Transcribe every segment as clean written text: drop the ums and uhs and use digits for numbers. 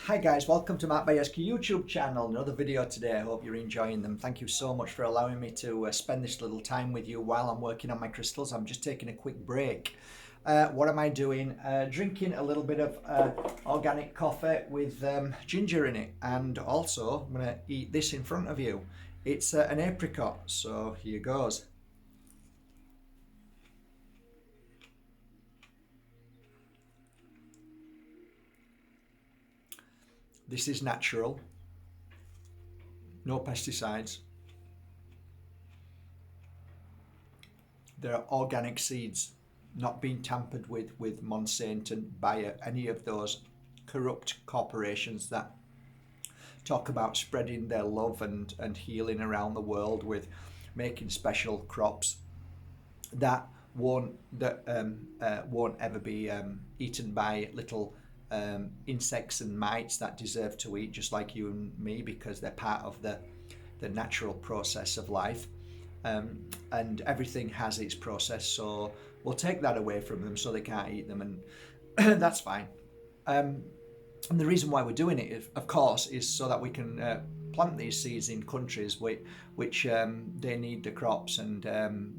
Hi guys, welcome to Matt Bajerski YouTube channel. Another video today. I hope you're enjoying them. Thank you so much for allowing me to spend this little time with you while I'm working on my crystals. I'm just taking a quick break. What am I doing? Drinking a little bit of organic coffee with ginger in it, and also I'm going to eat this in front of you. It's an apricot, so here goes. This is natural, no pesticides. There are organic seeds, not being tampered with Monsanto and Bayer, any of those corrupt corporations that talk about spreading their love and healing around the world with making special crops that won't ever be eaten by little insects and mites that deserve to eat, just like you and me, because they're part of the natural process of life. And everything has its process, so we'll take that away from them so they can't eat them, and that's fine. And the reason why we're doing it, of course, is so that we can plant these seeds in countries which they need the crops, and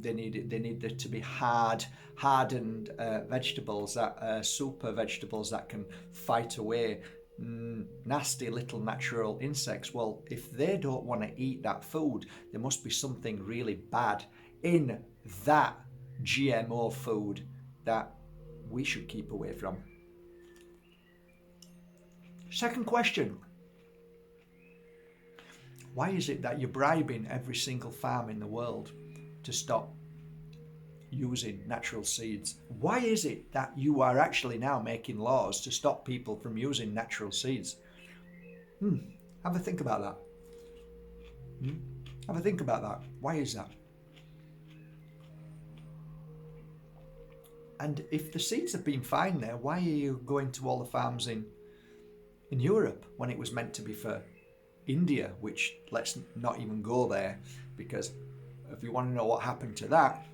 they need there to be hardened vegetables, that super vegetables that can fight away nasty little natural insects. Well, if they don't want to eat that food, there must be something really bad in that GMO food that we should keep away from. Second question: why is it that you're bribing every single farm in the world to stop using natural seeds? Why is it that you are actually now making laws to stop people from using natural seeds? Have a think about that. Have a think about that. Why is that? And if the seeds have been fine there, why are you going to all the farms in Europe when it was meant to be for India? Which, let's not even go there, because if you want to know what happened to that,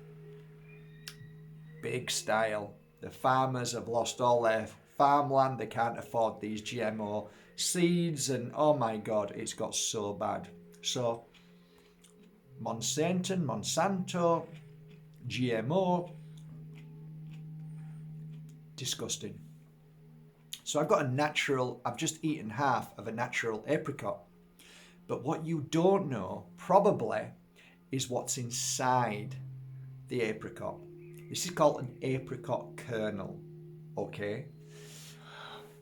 big style. The farmers have lost all their farmland. They can't afford these GMO seeds, and oh my God, it's got so bad. So Monsanto, GMO, disgusting. So I've just eaten half of a natural apricot. But what you don't know, probably, is what's inside the apricot. This is called an apricot kernel, okay?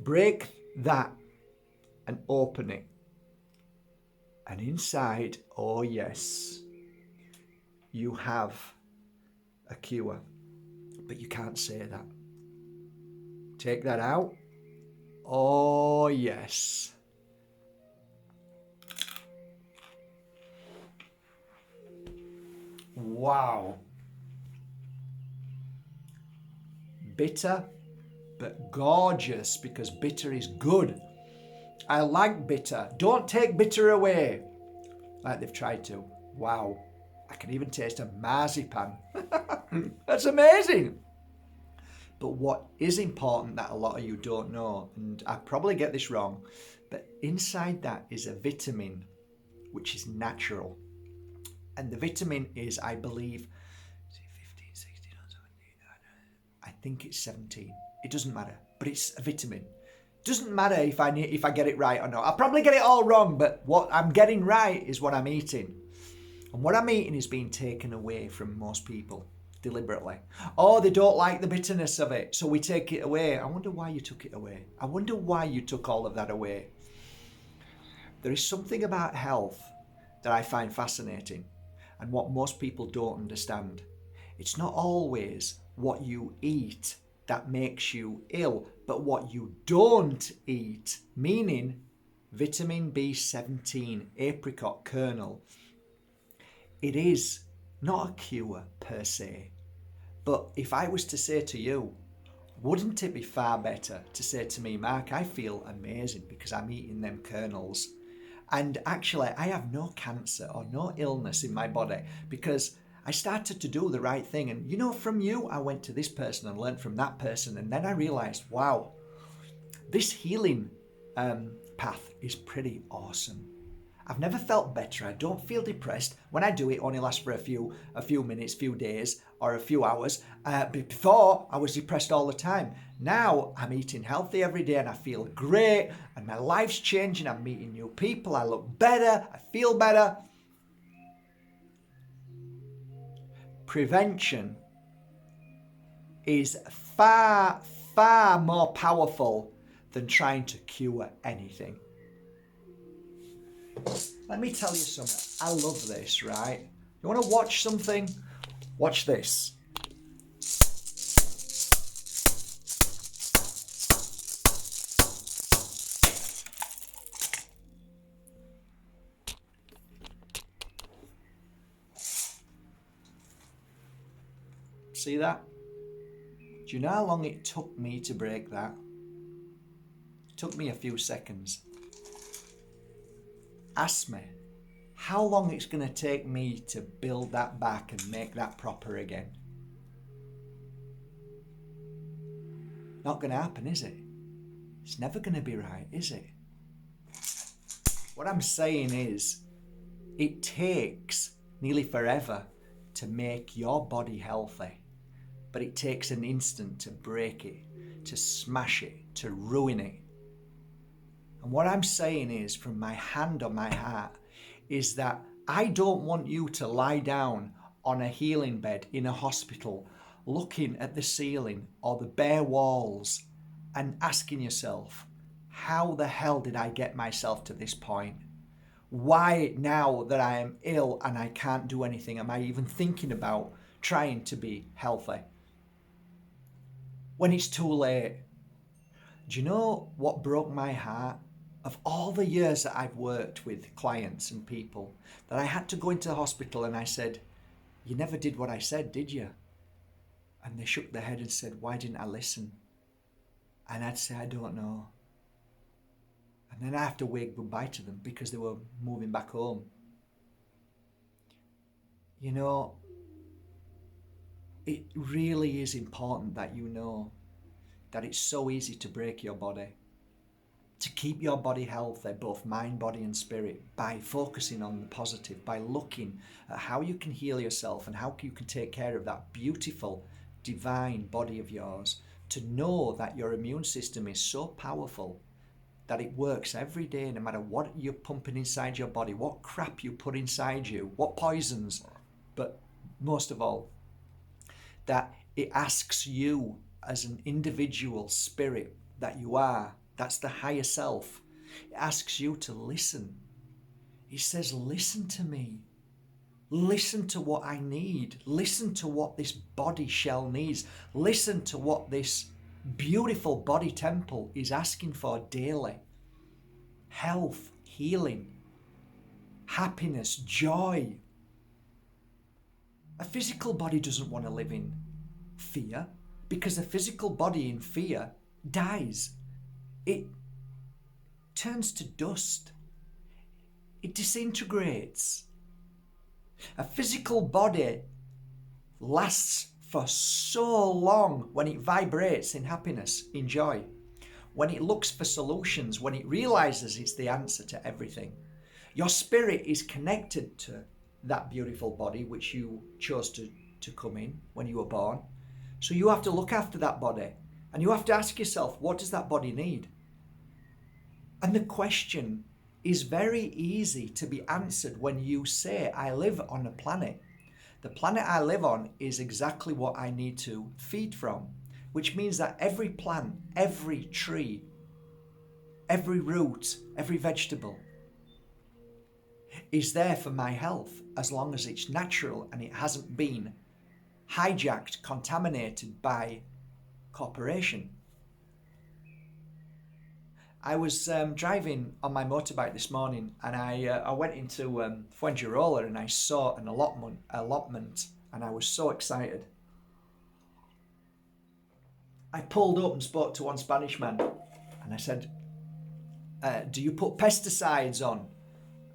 Break that and open it. And inside, oh yes, you have a cure. But you can't say that. Take that out. Oh yes. Wow. Bitter, but gorgeous, because bitter is good. I like bitter. Don't take bitter away, like they've tried to. Wow. I can even taste a marzipan. That's amazing. But what is important that a lot of you don't know, and I probably get this wrong, but inside that is a vitamin which is natural. And the vitamin is, I believe, 15, 16, 17, I think it's 17. It doesn't matter, but it's a vitamin. It doesn't matter if I get it right or not. I'll probably get it all wrong, but what I'm getting right is what I'm eating. And what I'm eating is being taken away from most people deliberately. Oh, they don't like the bitterness of it, so we take it away. I wonder why you took it away. I wonder why you took all of that away. There is something about health that I find fascinating, and what most people don't understand. It's not always what you eat that makes you ill, but what you don't eat, meaning vitamin B17, apricot kernel. It is not a cure per se, but if I was to say to you, wouldn't it be far better to say to me, Mark, I feel amazing because I'm eating them kernels, and actually I have no cancer or no illness in my body because I started to do the right thing. And from you, I went to this person and learned from that person, and then I realized, wow, this healing path is pretty awesome. I've never felt better. I don't feel depressed. When I do it, it only lasts for a few minutes, few days, or a few hours. Before, I was depressed all the time. Now, I'm eating healthy every day and I feel great and my life's changing. I'm meeting new people. I look better. I feel better. Prevention is far, far more powerful than trying to cure anything. Let me tell you something. I love this, right? You want to watch something? Watch this. See that? Do you know how long it took me to break that? It took me a few seconds. Ask me how long it's going to take me to build that back and make that proper again. Not going to happen, is it? It's never going to be right, is it? What I'm saying is, it takes nearly forever to make your body healthy, but it takes an instant to break it, to smash it, to ruin it. And what I'm saying is, from my hand on my heart, is that I don't want you to lie down on a healing bed in a hospital, looking at the ceiling or the bare walls and asking yourself, how the hell did I get myself to this point? Why, now that I am ill and I can't do anything, am I even thinking about trying to be healthy? When it's too late. Do you know what broke my heart? Of all the years that I've worked with clients and people, that I had to go into the hospital and I said, you never did what I said, did you? And they shook their head and said, why didn't I listen? And I'd say, I don't know. And then I have to wave goodbye to them because they were moving back home. You know, it really is important that you know that it's so easy to break your body. To keep your body healthy, both mind, body and spirit, by focusing on the positive, by looking at how you can heal yourself and how you can take care of that beautiful, divine body of yours, to know that your immune system is so powerful that it works every day, no matter what you're pumping inside your body, what crap you put inside you, what poisons, but most of all, that it asks you as an individual spirit that you are, that's the higher self. It asks you to listen. He says, listen to me. Listen to what I need. Listen to what this body shell needs. Listen to what this beautiful body temple is asking for daily. Health, healing, happiness, joy. A physical body doesn't want to live in fear, because a physical body in fear dies. It turns to dust. It disintegrates. A physical body lasts for so long when it vibrates in happiness, in joy, when it looks for solutions, when it realizes it's the answer to everything. Your spirit is connected to that beautiful body which you chose to come in when you were born. So you have to look after that body, and you have to ask yourself, what does that body need? And the question is very easy to be answered when you say, I live on a planet. The planet I live on is exactly what I need to feed from, which means that every plant, every tree, every root, every vegetable is there for my health, as long as it's natural and it hasn't been hijacked, contaminated by corporation. I was driving on my motorbike this morning, and I went into Fuengirola and I saw an allotment, and I was so excited. I pulled up and spoke to one Spanish man, and I said, do you put pesticides on?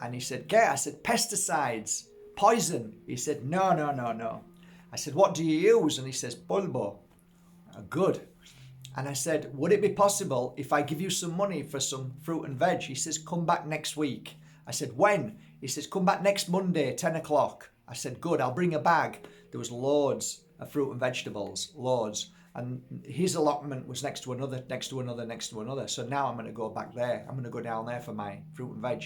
And he said, ¿Qué? I said, pesticides, poison. He said, no. I said, what do you use? And he says, polvo. Good. And I said, would it be possible if I give you some money for some fruit and veg? He says, come back next week. I said, when? He says, come back next Monday, 10 o'clock. I said, good, I'll bring a bag. There was loads of fruit and vegetables, loads. And his allotment was next to another, next to another, next to another. So now I'm going to go back there. I'm going to go down there for my fruit and veg.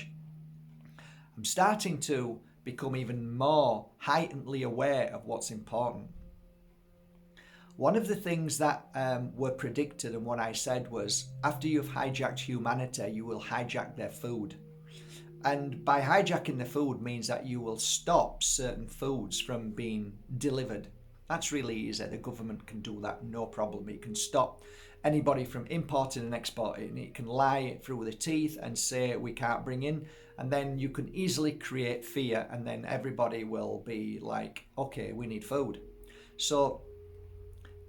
I'm starting to become even more heightenedly aware of what's important. One of the things that were predicted and what I said was, after you've hijacked humanity, you will hijack their food. And by hijacking the food means that you will stop certain foods from being delivered. That's really easy. The government can do that, no problem. It can stop anybody from importing and exporting. It can lie through the teeth and say we can't bring in. And then you can easily create fear, and then everybody will be like, okay, we need food. So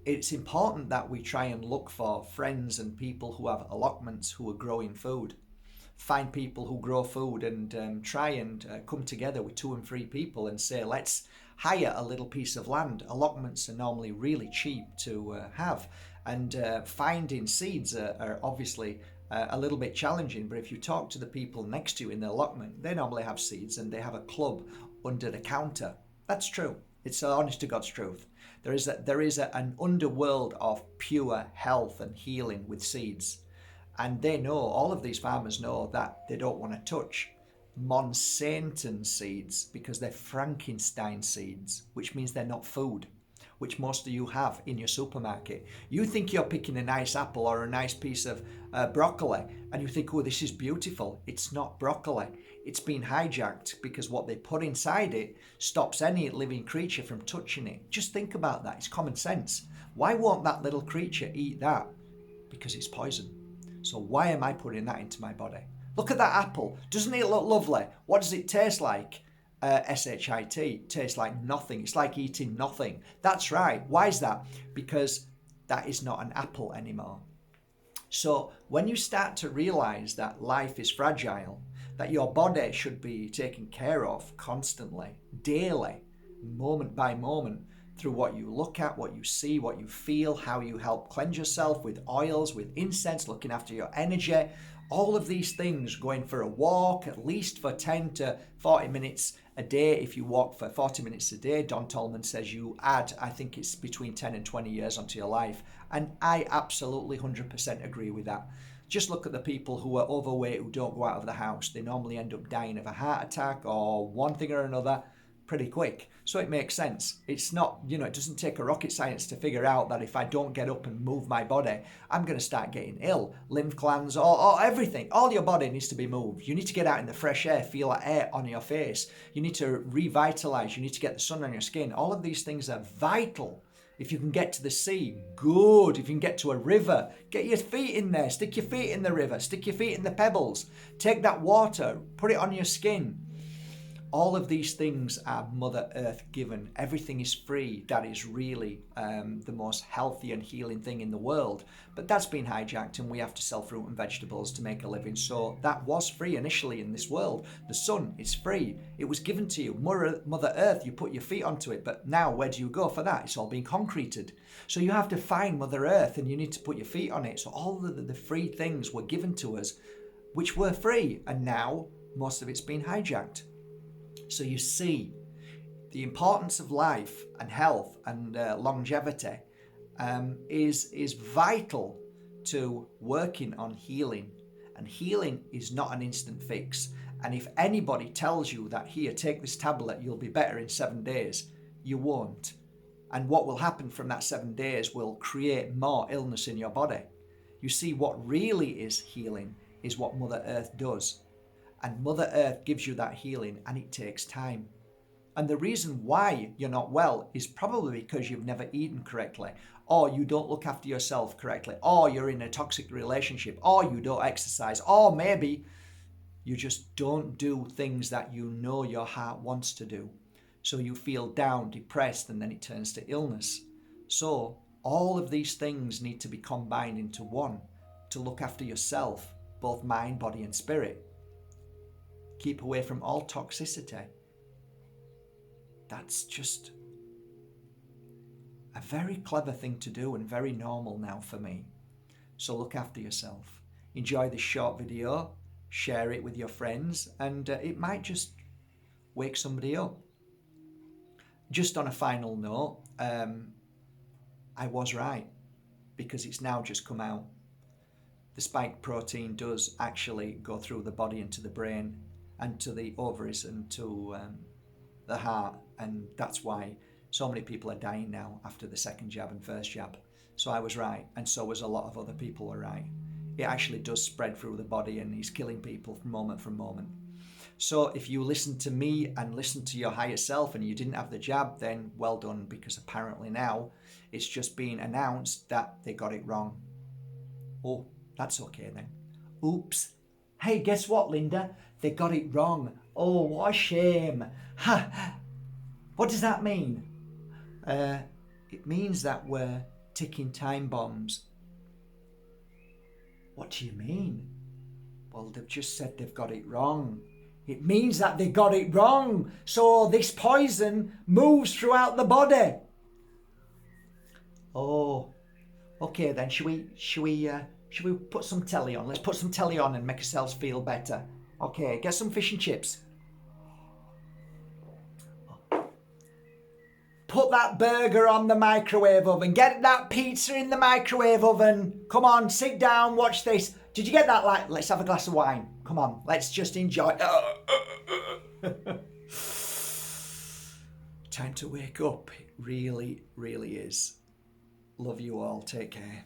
it's important that we try and look for friends and people who have allotments who are growing food. Find people who grow food and try and come together with 2 and 3 people and say, let's hire a little piece of land. Allotments are normally really cheap to have, and finding seeds are obviously a little bit challenging, but if you talk to the people next to you in the allotment, they normally have seeds and they have a club under the counter. That's true. It's honest to God's truth. There is an underworld of pure health and healing with seeds. And they know, all of these farmers know, that they don't want to touch Monsanto seeds because they're Frankenstein seeds, which means they're not food, which most of you have in your supermarket. You think you're picking a nice apple or a nice piece of broccoli, and you think, oh, this is beautiful. It's not broccoli. It's been hijacked because what they put inside it stops any living creature from touching it. Just think about that. It's common sense. Why won't that little creature eat that? Because it's poison. So why am I putting that into my body? Look at that apple. Doesn't it look lovely? What does it taste like? SHIT. It tastes like nothing. It's like eating nothing. That's right. Why is that? Because that is not an apple anymore. So when you start to realize that life is fragile, that your body should be taken care of constantly, daily, moment by moment, through what you look at, what you see, what you feel, how you help cleanse yourself with oils, with incense, looking after your energy, all of these things, going for a walk at least for 10 to 40 minutes a day. If you walk for 40 minutes a day, Don Tolman says you add, I think it's between 10 and 20 years onto your life. And I absolutely 100% agree with that. Just look at the people who are overweight, who don't go out of the house. They normally end up dying of a heart attack or one thing or another pretty quick. So it makes sense. It's not, it doesn't take a rocket science to figure out that if I don't get up and move my body, I'm going to start getting ill. Lymph glands, or everything. All your body needs to be moved. You need to get out in the fresh air, feel that air on your face. You need to revitalize. You need to get the sun on your skin. All of these things are vital. If you can get to the sea, good. If you can get to a river, get your feet in there. Stick your feet in the river. Stick your feet in the pebbles. Take that water, put it on your skin. All of these things are Mother Earth given. Everything is free. That is really the most healthy and healing thing in the world. But that's been hijacked, and we have to sell fruit and vegetables to make a living. So that was free initially in this world. The sun is free. It was given to you. Mother Earth, you put your feet onto it. But now where do you go for that? It's all been concreted. So you have to find Mother Earth, and you need to put your feet on it. So all the free things were given to us, which were free. And now most of it's been hijacked. So you see, the importance of life and health and longevity is vital to working on healing. And healing is not an instant fix. And if anybody tells you that, here, take this tablet, you'll be better in 7 days, you won't. And what will happen from that 7 days will create more illness in your body. You see, what really is healing is what Mother Earth does. And Mother Earth gives you that healing, and it takes time. And the reason why you're not well is probably because you've never eaten correctly, or you don't look after yourself correctly, or you're in a toxic relationship, or you don't exercise, or maybe you just don't do things that you know your heart wants to do. So you feel down, depressed, and then it turns to illness. So all of these things need to be combined into one to look after yourself, both mind, body, and spirit. Keep away from all toxicity. That's just a very clever thing to do and very normal now for me. So look after yourself. Enjoy this short video, share it with your friends, and it might just wake somebody up. Just on a final note, I was right, because it's now just come out. The spike protein does actually go through the body into the brain and to the ovaries and to the heart, and that's why so many people are dying now after the second jab and first jab. So I was right, and so was a lot of other people were right. It actually does spread through the body and is killing people from moment. So if you listen to me and listen to your higher self and you didn't have the jab, then well done, because apparently now it's just been announced that they got it wrong. Oh, that's okay then. Oops. Hey, guess what, Linda? They got it wrong. Oh, what a shame. Ha! What does that mean? It means that we're ticking time bombs. What do you mean? Well, they've just said they've got it wrong. It means that they got it wrong. So this poison moves throughout the body. Oh, okay then. Should we put some telly on? Let's put some telly on and make ourselves feel better. Okay, get some fish and chips. Put that burger on the microwave oven. Get that pizza in the microwave oven. Come on, sit down, watch this. Did you get that light? Let's have a glass of wine. Come on, let's just enjoy. Time to wake up. It really, really is. Love you all. Take care.